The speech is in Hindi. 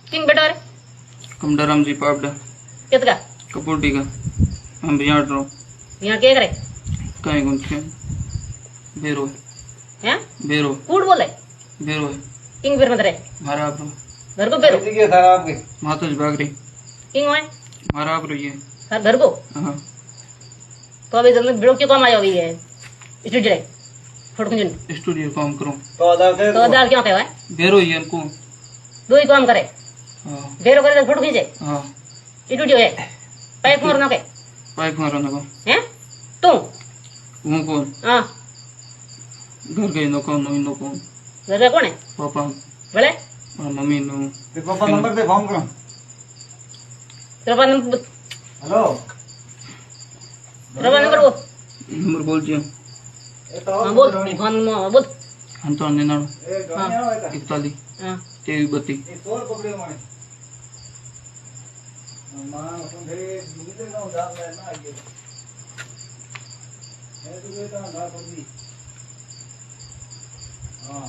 किंग बेटा रे कमडाराम जी पापड़ा कितका कपूटी का हम बिहार रो यहाँ के करे कहीं कौन से बेरो हैं बेरो कूड़ बोले बेरो किंग बेर मत रे मारा आप रो घर को बेरो ठीक है सर आपके माता जी भाग रही किंग होए मारा आप रो ये सर घर को हाँ तो अभी जल्दी बिड़ो क्यों काम आया अभी है स्टूडियो रे फोटो खींचने स्टूडियो काम करो तो आधार के तो दाल क्यों कहवा बेरो ये इनको दो ही काम करे हाँ बेरो करे तो फोटो खींचे हाँ स्टूडियो है पैक मारना के पाइप मारो ना हैं तू वो कौन हाँ घर गई नो कौन नो कौन घर का कौन है पापा बोले और मम्मी नो पापा नंबर दे फोन करो तेरा नंबर हेलो तेरा नंबर वो नंबर बोल दियो हाँ बोल फोन बोल हम तो अन्य नाड़ो हाँ 41 हाँ 23 तोर पकड़े माने मां अपन दे दूसरे गांव जा रहा है ना आगे है तो ये तो ना पड़ी हां